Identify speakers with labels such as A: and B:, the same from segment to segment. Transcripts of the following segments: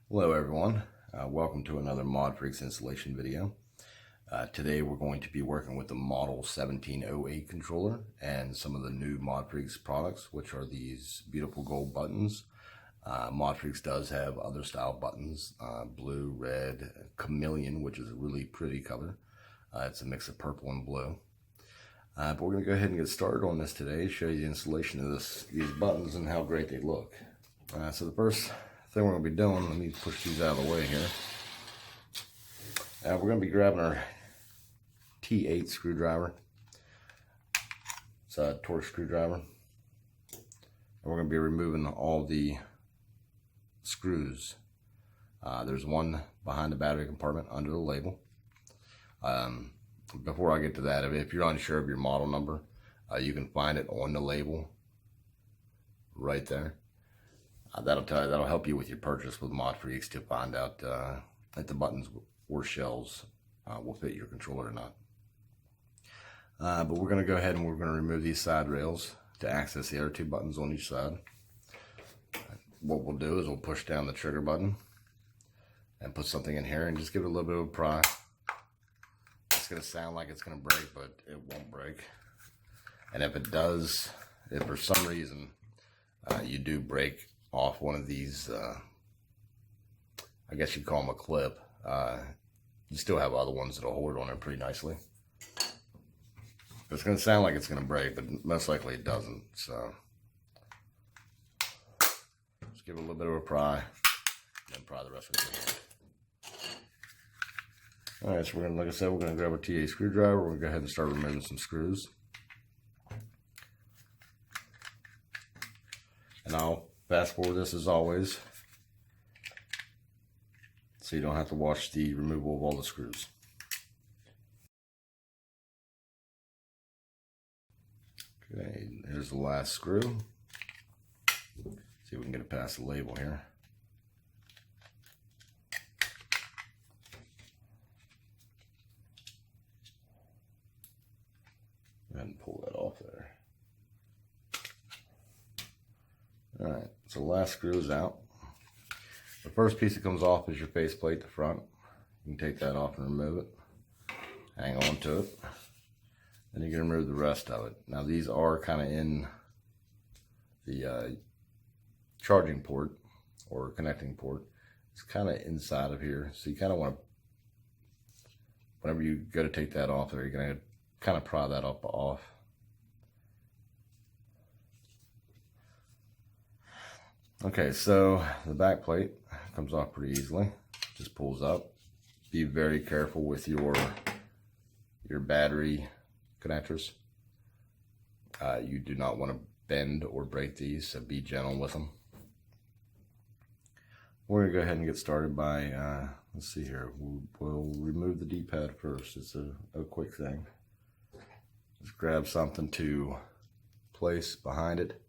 A: Hello everyone, welcome to another ModFreakz installation video. Today we're going to be working with the Model 1708 controller and some of the new ModFreakz products, which are these beautiful gold buttons. ModFreakz does have other style buttons, blue, red, chameleon, which is a really pretty color. It's a mix of purple and blue. But we're going to go ahead and get started on this today, show you the installation of these buttons and how great they look. So the first thing we're going to be doing, let me push these out of the way here. We're going to be grabbing our T8 screwdriver. It's a torque screwdriver. And we're going to be removing all the screws. There's one behind the battery compartment under the label. Before I get to that, if you're unsure of your model number, you can find it on the label right there. That'll help you with your purchase with ModFreakz to find out if the buttons or shells will fit your controller or not. But we're going to go ahead and we're going to remove these side rails to access the other two buttons on each side. What we'll do is we'll push down the trigger button and put something in here and just give it a little bit of a pry. It's going to sound like it's going to break, but it won't break. And if it does, if for some reason you do break off one of these, I guess you'd call them a clip, you still have other ones that'll hold it on there pretty nicely. It's going to sound like it's going to break, but most likely it doesn't. So just give it a little bit of a pry, and then pry the rest of it. All right, so we're gonna, like I said, we're going to grab our T8 screwdriver. We're going to go ahead and start removing some screws. And I'll fast forward this as always, so you don't have to watch the removal of all the screws. Okay, here's the last screw. See if we can get it past the label here. Go ahead and pull that off there. Alright, so the last screw is out. The first piece that comes off is your faceplate, the front. You can take that off and remove it. Hang on to it. Then you can remove the rest of it. Now these are kind of in the charging port or connecting port. It's kind of inside of here. So you kind of want to, whenever you go to take that off there, you're going to kind of pry that up off. Okay, so the back plate comes off pretty easily. Just pulls up. Be very careful with your battery connectors. You do not want to bend or break these, so be gentle with them. We're going to go ahead and get started by, let's see here, we'll remove the D-pad first. It's a quick thing. Just grab something to place behind it.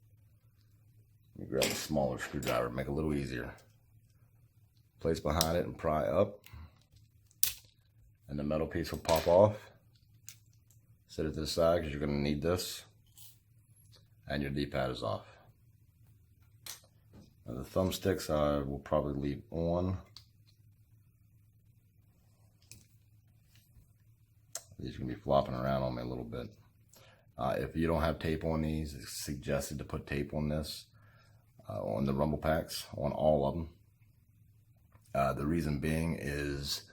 A: Let me grab a smaller screwdriver, make it a little easier. Place behind it and pry up. And the metal piece will pop off. Set it to the side because you're going to need this. And your D-pad is off. Now the thumbsticks I will probably leave on. These are going to be flopping around on me a little bit. If you don't have tape on these, it's suggested to put tape on this. On the rumble packs, on all of them. The reason being is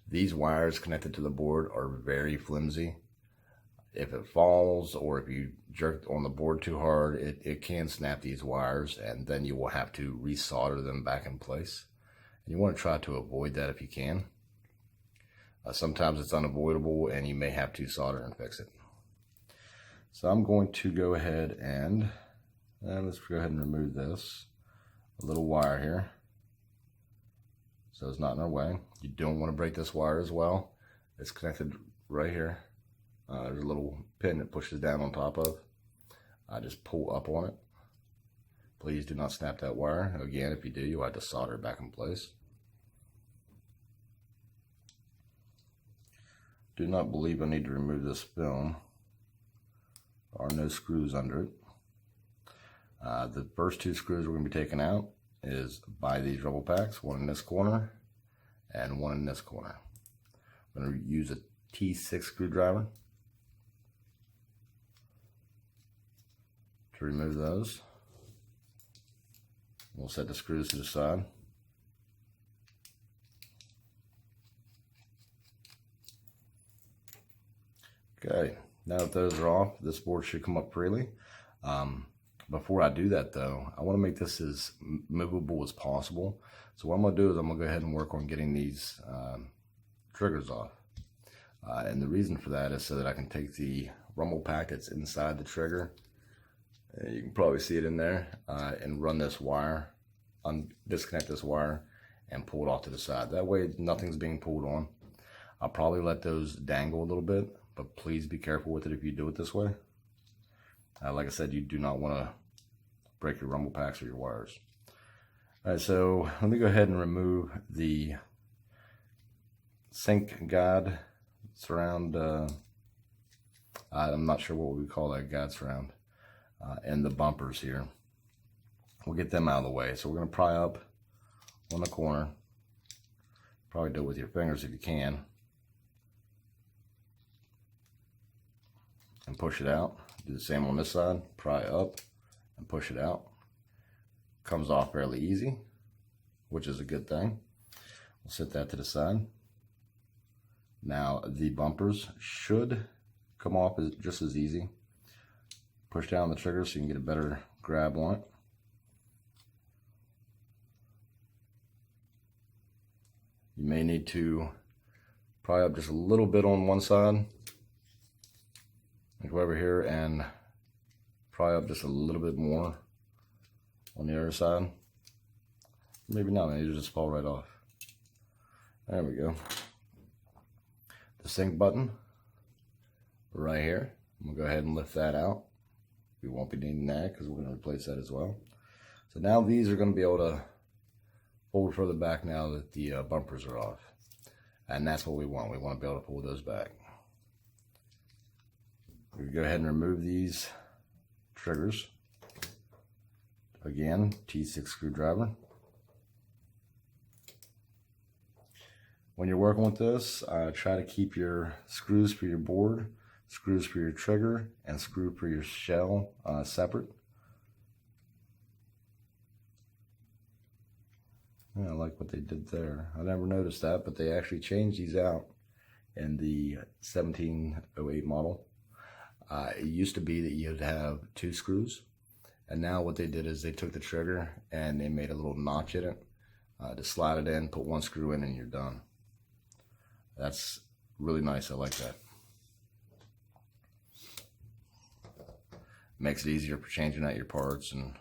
A: these wires connected to the board are very flimsy. If it falls or if you jerk on the board too hard, it can snap these wires, and then you will have to resolder them back in place. And you want to try to avoid that if you can. Sometimes it's unavoidable and you may have to solder and fix it. So I'm going to go ahead and let's go ahead and remove this. A little wire here, so it's not in our way. You don't want to break this wire as well. It's connected right here. There's a little pin that pushes down on top of. Just pull up on it. Please do not snap that wire. Again, if you do, you'll have to solder it back in place. Do not believe I need to remove this film. There are no screws under it. The first two screws we're going to be taking out, is buy these rumble packs, one in this corner and one in this corner. I'm going to use a T6 screwdriver to remove those. We'll set the screws to the side. Okay, now that those are off, this board should come up freely. Before I do that though, I want to make this as movable as possible. So what I'm going to do is I'm going to go ahead and work on getting these triggers off. And the reason for that is so that I can take the rumble pack that's inside the trigger, you can probably see it in there, and run this wire, disconnect this wire and pull it off to the side. That way nothing's being pulled on. I'll probably let those dangle a little bit, but please be careful with it if you do it this way. Like I said, you do not want to break your rumble packs or your wires. All right, so let me go ahead and remove the sync guide surround. I'm not sure what we call that guide surround, and the bumpers here. We'll get them out of the way. So we're going to pry up on the corner. Probably do it with your fingers if you can, and push it out. Do the same on this side. Pry up and push it out. Comes off fairly easy, which is a good thing. We'll set that to the side. Now the bumpers should come off just as easy. Push down the trigger so you can get a better grab on it. You may need to pry up just a little bit on one side. Go over here and pry up just a little bit more on the other side. Maybe not, maybe it'll just fall right off. There we go. The sync button right here. I'm gonna go ahead and lift that out. We won't be needing that because we're gonna replace that as well. So now these are gonna be able to fold further back now that the bumpers are off. And that's what we want. We want to be able to pull those back. We go ahead and remove these triggers. Again, T6 screwdriver. When you're working with this, try to keep your screws for your board, screws for your trigger, and screw for your shell separate. Yeah, I like what they did there. I never noticed that, but they actually changed these out in the 1708 model. It used to be that you'd have 2 screws, and now what they did is they took the trigger and they made a little notch in it to slide it in, put 1 screw in, and you're done. That's really nice. I like that. Makes it easier for changing out your parts and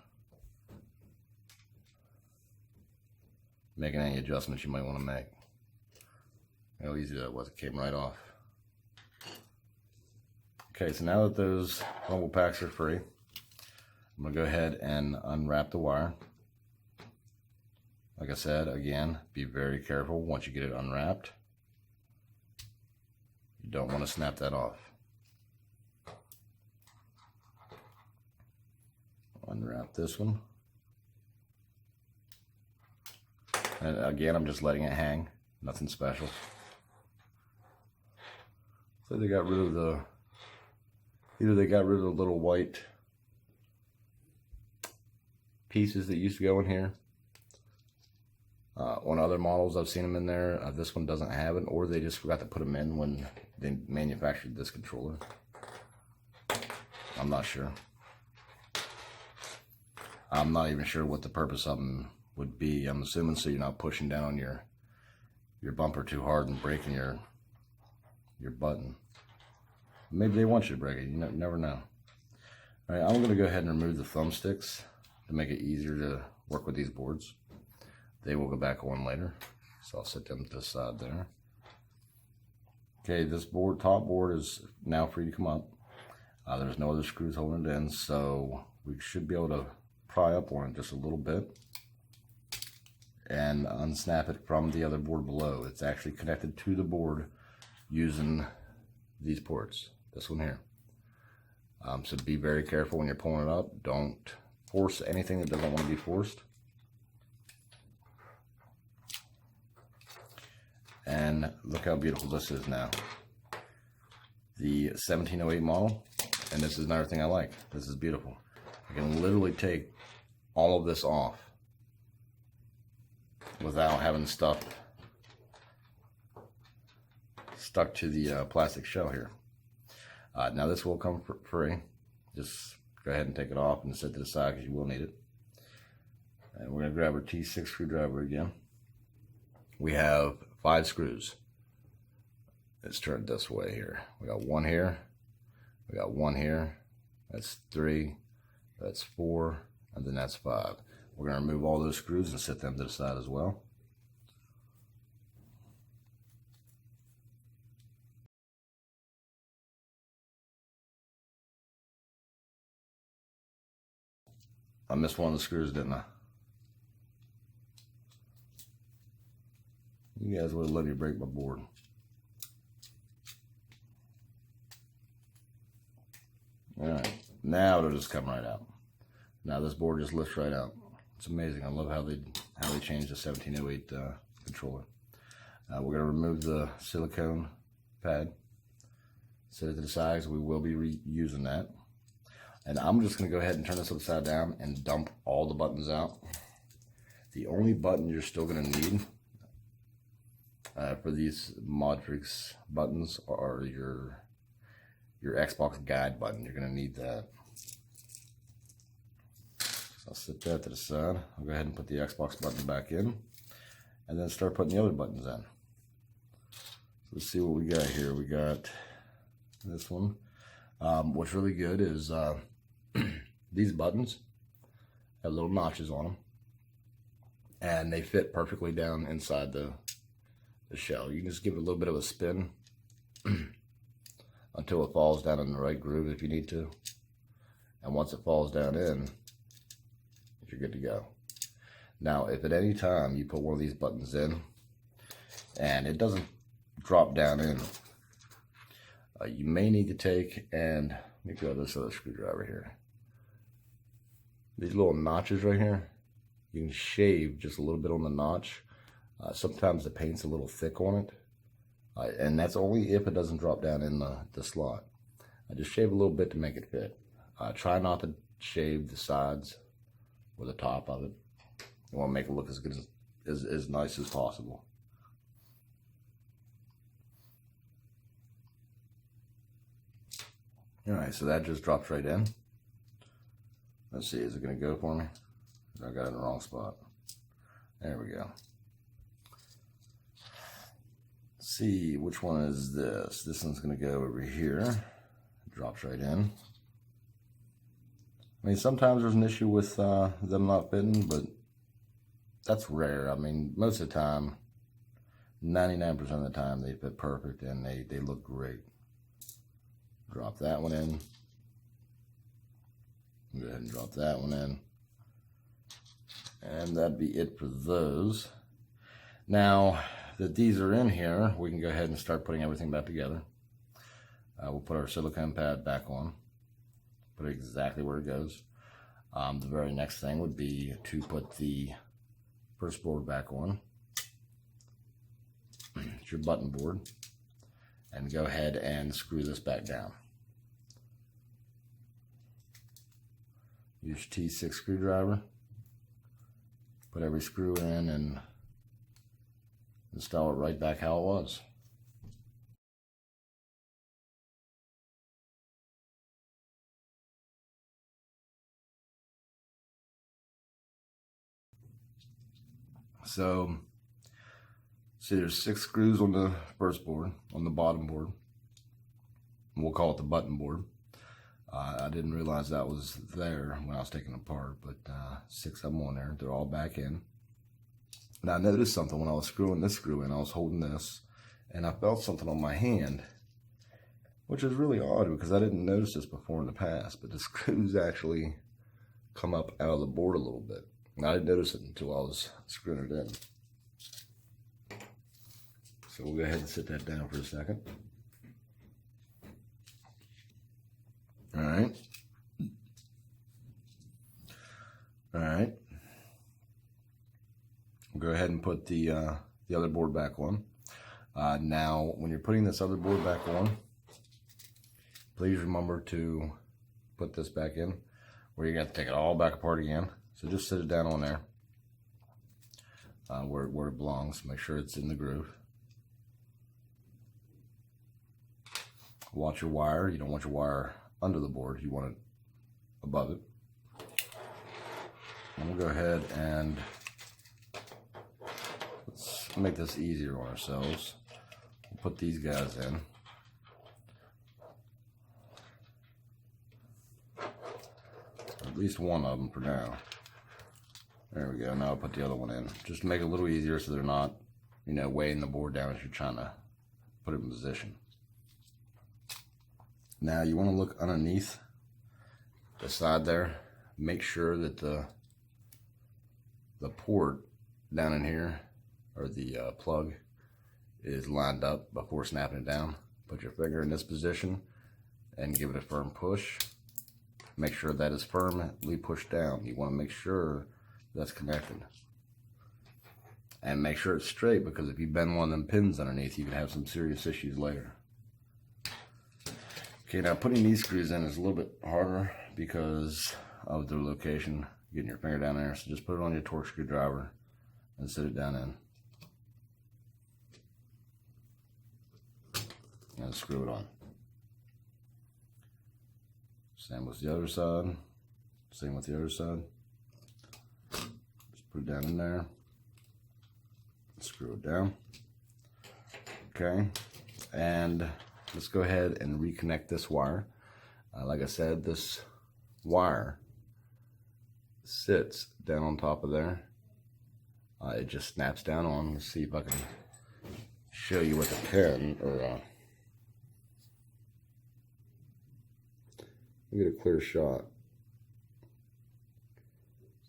A: making any adjustments you might want to make. How easy that was. It came right off. Okay, so now that those rumble packs are free, I'm going to go ahead and unwrap the wire. Like I said, again, be very careful once you get it unwrapped. You don't want to snap that off. Unwrap this one. And again, I'm just letting it hang. Nothing special. So they got rid of the, either they got rid of the little white pieces that used to go in here. On other models, I've seen them in there. This one doesn't have it, or they just forgot to put them in when they manufactured this controller. I'm not sure. I'm not even sure what the purpose of them would be. I'm assuming so you're not pushing down on your bumper too hard and breaking your button. Maybe they want you to break it. You never know. All right, I'm going to go ahead and remove the thumbsticks to make it easier to work with these boards. They will go back on later, so I'll set them to the side there. Okay, this board, top board, is now free to come up. There's no other screws holding it in, so we should be able to pry up on it just a little bit and unsnap it from the other board below. It's actually connected to the board using these ports, this one here. So be very careful when you're pulling it up. Don't force anything that doesn't want to be forced. And look how beautiful this is now. The 1708 model, and this is another thing I like. This is beautiful. I can literally take all of this off without having stuff stuck to the plastic shell here. Now this will come free. Just go ahead and take it off and set to the side because you will need it. And we're going to grab our T6 screwdriver again. We have 5 screws. Let's turn it this way here. We got 1 here. We got 1 here. That's 3. That's 4. And then that's 5. We're going to remove all those screws and set them to the side as well. I missed one of the screws, didn't I? You guys would let me break my board. Alright, now it'll just come right out. Now this board just lifts right out. It's amazing. I love how they changed the 1708 controller. We're going to remove the silicone pad, set it to the sides. We will be reusing that. And I'm just going to go ahead and turn this upside down and dump all the buttons out. The only button you're still going to need for these ModFreakz buttons are your Xbox guide button. You're going to need that. So I'll set that to the side. I'll go ahead and put the Xbox button back in and then start putting the other buttons in. So let's see what we got here. We got this one. What's really good is these buttons have little notches on them, and they fit perfectly down inside the shell. You can just give it a little bit of a spin until it falls down in the right groove if you need to. And once it falls down in, you're good to go. Now, if at any time you put one of these buttons in and it doesn't drop down in, you may need to take and let me grab this other screwdriver here. These little notches right here, you can shave just a little bit on the notch. Sometimes the paint's a little thick on it, and that's only if it doesn't drop down in the slot. I just shave a little bit to make it fit. Try not to shave the sides or the top of it. You want to make it look as good as nice as possible. Alright, so that just drops right in. Let's see, is it going to go for me? I got it in the wrong spot. There we go. Let's see, which one is this? This one's going to go over here. It drops right in. I mean, sometimes there's an issue with them not fitting, but that's rare. I mean, most of the time, 99% of the time, they fit perfect and they look great. Drop that one in. Go ahead and drop that one in. And that'd be it for those. Now that these are in here, we can go ahead and start putting everything back together. We'll put our silicone pad back on. Put it exactly where it goes. The very next thing would be to put the first board back on. It's your button board. And go ahead and screw this back down. Use T6 screwdriver. Put every screw in and install it right back how it was. So, see, there's 6 screws on the first board, on the bottom board. We'll call it the button board. I didn't realize that was there when I was taking it apart, but 6 of them on there. They're all back in. Now I noticed something when I was screwing this screw in. I was holding this, and I felt something on my hand, which is really odd because I didn't notice this before in the past, but the screws actually come up out of the board a little bit. And I didn't notice it until I was screwing it in. So we'll go ahead and sit that down for a second. All right. All right. We'll go ahead and put the other board back on. Now, when you're putting this other board back on, please remember to put this back in, where you're going to take it all back apart again. So just sit it down on there, where it belongs. Make sure it's in the groove. Watch your wire. You don't want your wire under the board. You want it above it. And we'll go ahead and let's make this easier on ourselves. We'll put these guys in. At least one of them for now. There we go. Now I'll put the other one in. Just to make it a little easier so they're not, weighing the board down as you're trying to put it in position. Now you want to look underneath the side there. Make sure that the port down in here, or the plug, is lined up before snapping it down. Put your finger in this position and give it a firm push. Make sure that is firmly pushed down. You want to make sure that's connected. And make sure it's straight, because if you bend one of them pins underneath, you can have some serious issues later. Okay, now putting these screws in is a little bit harder because of their location. Getting your finger down there, so just put it on your torque screwdriver and sit it down in. And screw it on. Same with the other side. Same with the other side. Just put it down in there. Screw it down. Okay, and let's go ahead and reconnect this wire. Like I said, this wire sits down on top of there. It just snaps down on. Let's see if I can show you with a pen, or get a clear shot.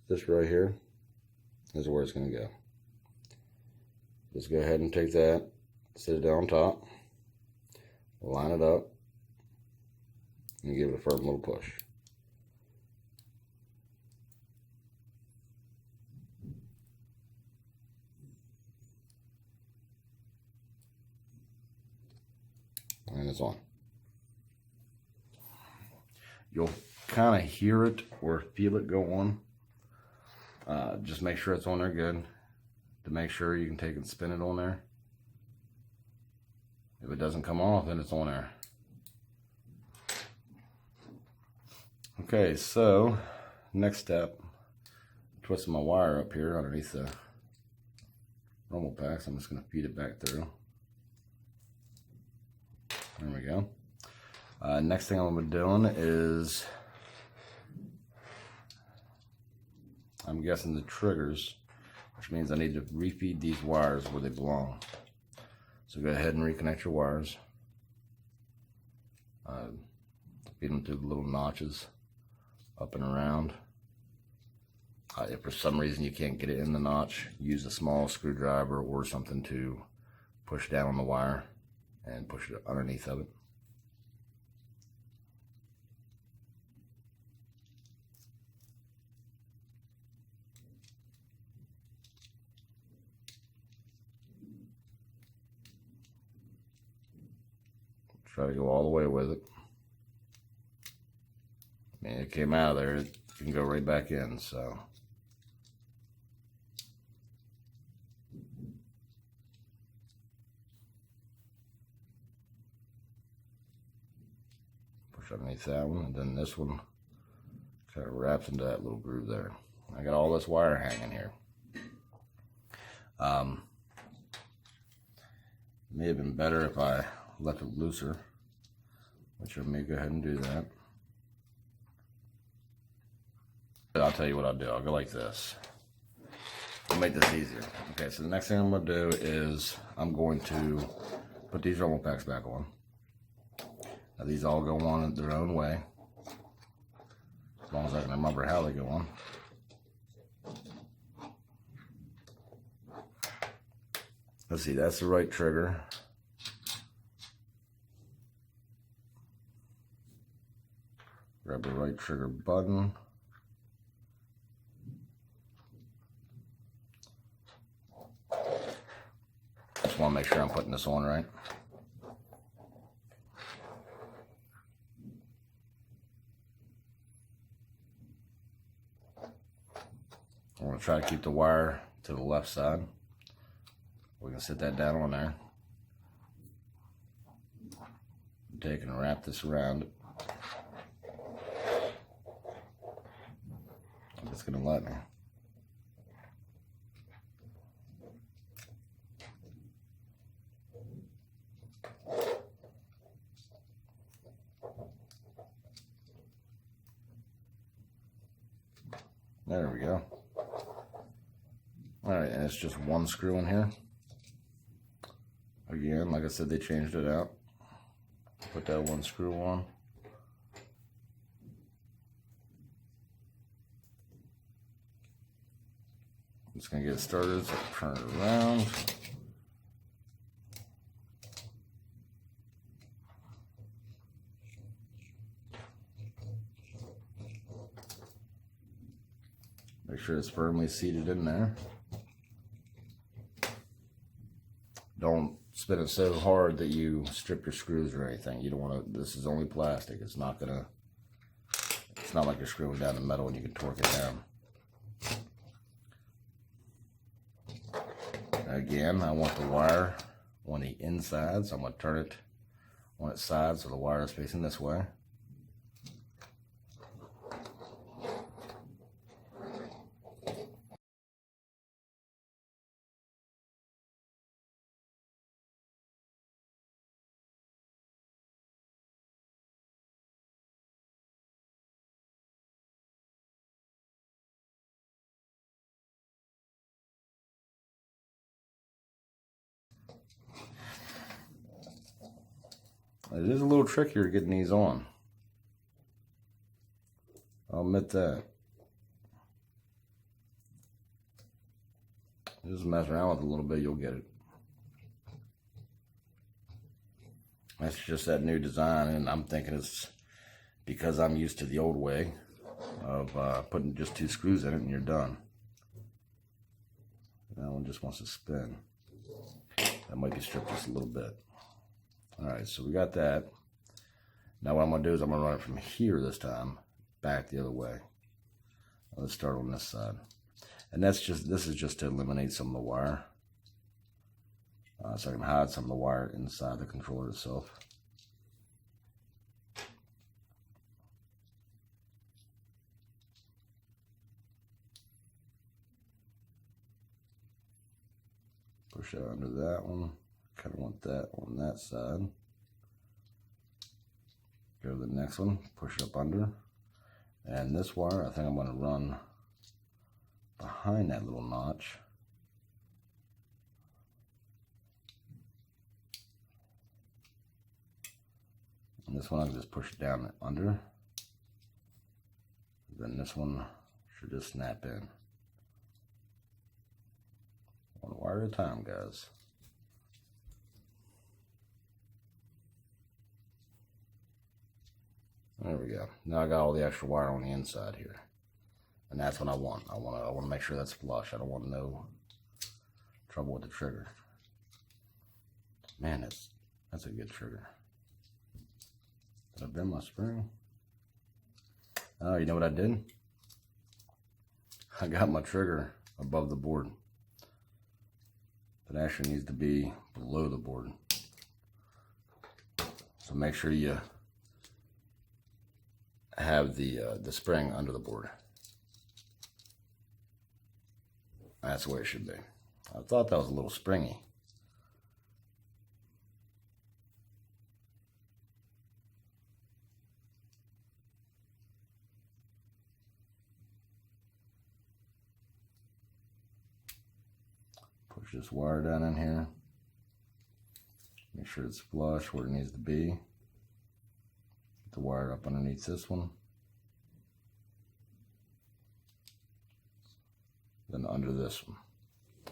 A: This right here is where it's going to go. Just go ahead and take that, sit it down on top, line it up, and give it a firm little push. And it's on. You'll kind of hear it or feel it go on. Just make sure it's on there good. To make sure you can take and spin it on there. If it doesn't come off, then it's on there. Okay, so next step, twisting my wire up here underneath the rumble packs. I'm just going to feed it back through. There we go. Next thing I'm going to be doing is, I'm guessing the triggers, which means I need to refeed these wires where they belong. So go ahead and reconnect your wires. Feed them through the little notches up and around. If for some reason you can't get it in the notch, use a small screwdriver or something to push down on the wire and push it underneath of it. Try to go all the way with it. I mean, it came out of there, it can go right back in, so. Push underneath that one, and then this one kind of wraps into that little groove there. I got all this wire hanging here. May have been better if I left it looser, which I may go ahead and do that. But I'll tell you what I'll do. I'll go like this. I'll make this easier. Okay, so the next thing I'm going to do is I'm going to put these rumble packs back on. Now these all go on their own way, as long as I can remember how they go on. Let's see, that's the right trigger. Grab the right trigger button. Just want want to make sure I'm putting this on right. I'm going to try to keep the wire to the left side. We can sit that down on there. Take and wrap this around it. It's going to let me. There we go. Alright, and it's just one screw in here. Again, like I said, they changed it out. Put that one screw on. I'm just going to get it started, so I'll turn it around. Make sure it's firmly seated in there. Don't spin it so hard that you strip your screws or anything. You don't want to, this is only plastic. It's not like you're screwing down the metal and you can torque it down. Again, I want the wire on the inside, so I'm going to turn it on its side so the wire is facing this way. It is a little trickier getting these on. I'll admit that. Just mess around with it a little bit, you'll get it. That's just that new design, and I'm thinking it's because I'm used to the old way of putting just 2 screws in it and you're done. That one just wants to spin. That might be stripped just a little bit. Alright, so we got that. Now what I'm going to do is I'm going to run it from here this time, back the other way. Let's start on this side. And this is just to eliminate some of the wire. So I can hide some of the wire inside the controller itself. Push it under that one. Kind of want that on that side. Go to the next one, push it up under. And this wire, I think I'm going to run behind that little notch. And this one I can just push it down and under. Then this one should just snap in. One wire at a time, guys. There we go. Now I got all the extra wire on the inside here. And that's what I want. I want to make sure that's flush. I don't want no trouble with the trigger. Man, that's a good trigger. Did I bend my spring? Oh, you know what I did? I got my trigger above the board. It actually needs to be below the board. So make sure you have the spring under the board. That's the way it should be. I thought that was a little springy. Push this wire down in here. Make sure it's flush where it needs to be. Get the wire up underneath this one. Then under this one.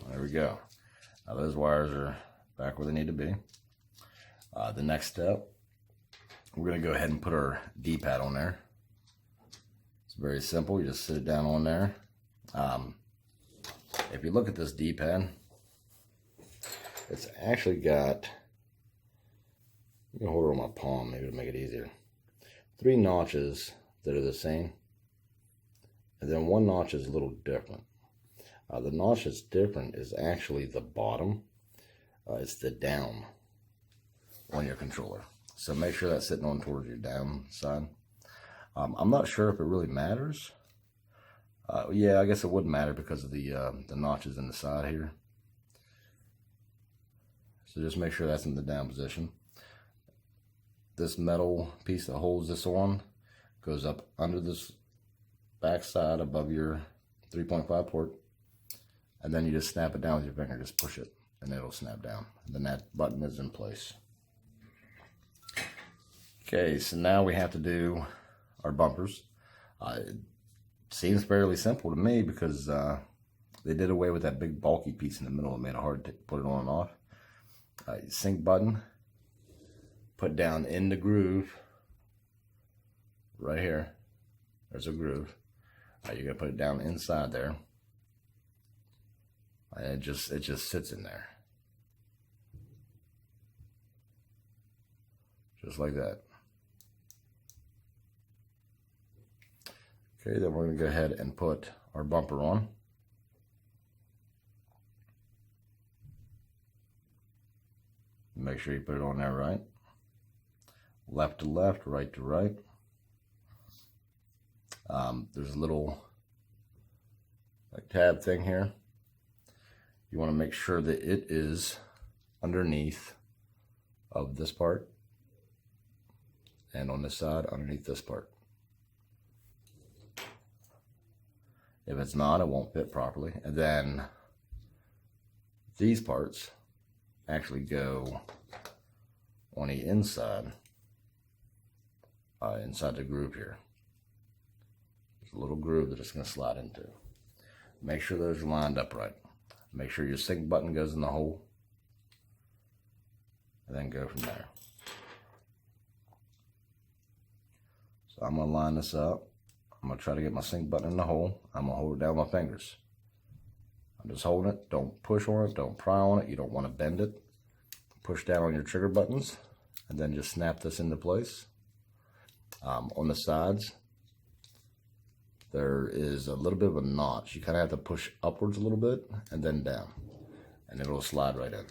A: There we go. Now those wires are back where they need to be. The next step, we're going to go ahead and put our D-pad on there. It's very simple. You just sit it down on there. If you look at this D-pad, It's actually got, let me hold it on my palm maybe to make it easier. 3 notches that are the same, and then 1 notch is a little different. The notch that's different is actually the bottom. It's the down on your controller. So make sure that's sitting on towards your down side. I'm not sure if it really matters. Yeah, I guess it wouldn't matter because of the notches in the side here. So just make sure that's in the down position. This metal piece that holds this on goes up under this back side above your 3.5 port. And then you just snap it down with your finger, just push it, and it'll snap down. And then that button is in place. Okay, so now we have to do our bumpers. It seems fairly simple to me because they did away with that big bulky piece in the middle. It made it hard to put it on and off. Sync button, put down in the groove, right here. There's a groove. You're gonna put it down inside there. It just sits in there, just like that. Okay, then we're going to go ahead and put our bumper on. Make sure you put it on there right. Left to left, right to right. There's a little tab thing here. You want to make sure that it is underneath of this part, and on this side underneath this part. If it's not, it won't fit properly. And then these parts actually go on the inside, inside the groove here. There's a little groove that it's going to slide into. Make sure those are lined up right. Make sure your sync button goes in the hole, and then go from there. So I'm going to line this up. I'm going to try to get my sync button in the hole. I'm going to hold it down with my fingers. I'm just holding it. Don't push on it. Don't pry on it. You don't want to bend it. Push down on your trigger buttons, and then just snap this into place. On the sides, there is a little bit of a notch. You kind of have to push upwards a little bit and then down, and it'll slide right in.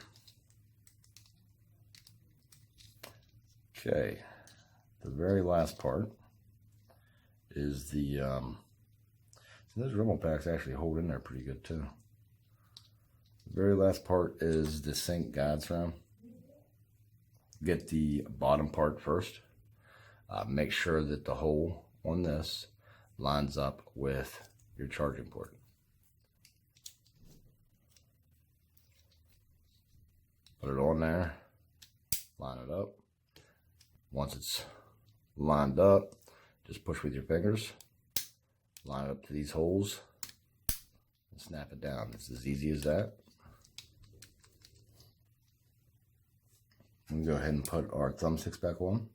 A: Okay, the very last part is the, those rumble packs actually hold in there pretty good too. The very last part is the sync guides ram. Get the bottom part first. Make sure that the hole on this lines up with your charging port. Put it on there, line it up. Once it's lined up, just push with your fingers, line it up to these holes, and snap it down. It's as easy as that. I'm going to go ahead and put our thumbsticks back on.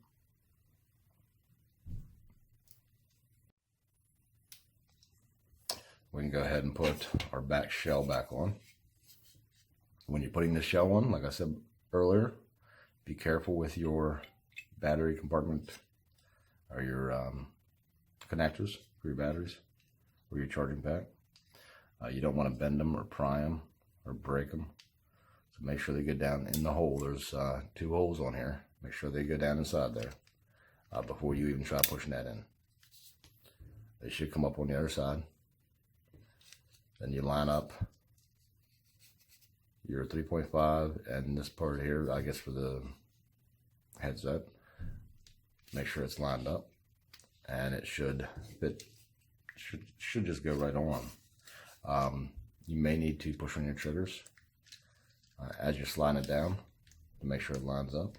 A: We can go ahead and put our back shell back on. When you're putting the shell on, like I said earlier, be careful with your battery compartment or your connectors for your batteries or your charging pack. You don't want to bend them or pry them or break them. So make sure they go down in the hole. There's 2 holes on here. Make sure they go down inside there before you even try pushing that in. They should come up on the other side. Then you line up your 3.5 and this part here, I guess for the headset. Make sure it's lined up, and it should fit. Should just go right on. You may need to push on your triggers as you're sliding it down to make sure it lines up.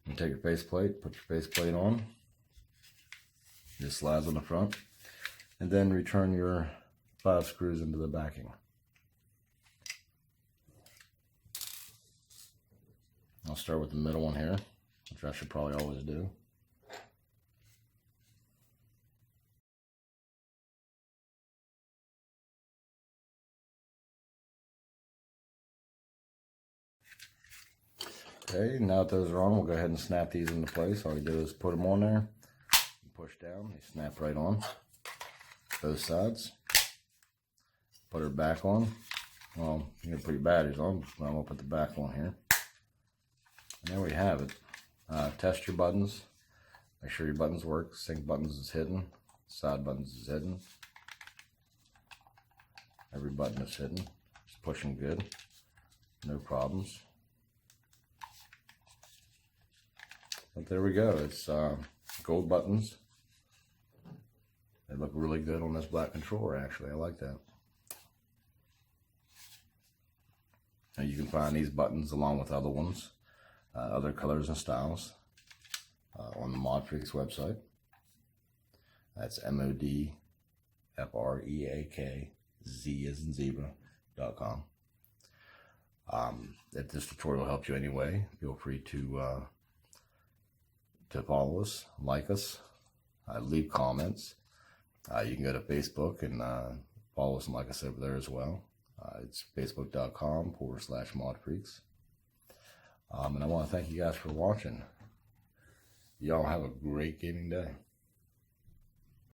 A: You take your faceplate, put your faceplate on. It just slides on the front, and then return your 5 screws into the backing. I'll start with the middle one here, which I should probably always do. Okay, now that those are on, we'll go ahead and snap these into place. All you do is put them on there, push down, they snap right on. Both sides. Put her back on. Well, you're gonna put your batteries on, but I'm gonna put the back on here. And there we have it. Test your buttons. Make sure your buttons work. Sync buttons is hidden. Side buttons is hidden. Every button is hidden. It's pushing good. No problems. But there we go. It's gold buttons. They look really good on this black controller, actually. I like that. Now you can find these buttons along with other ones, other colors and styles, on the ModFreakz website. That's ModFreakz, Z as in zebra.com. If this tutorial helped you anyway, feel free to follow us, like us, leave comments. You can go to Facebook and follow us and like us over there as well. It's facebook.com/ModFreakz. And I want to thank you guys for watching. Y'all have a great gaming day.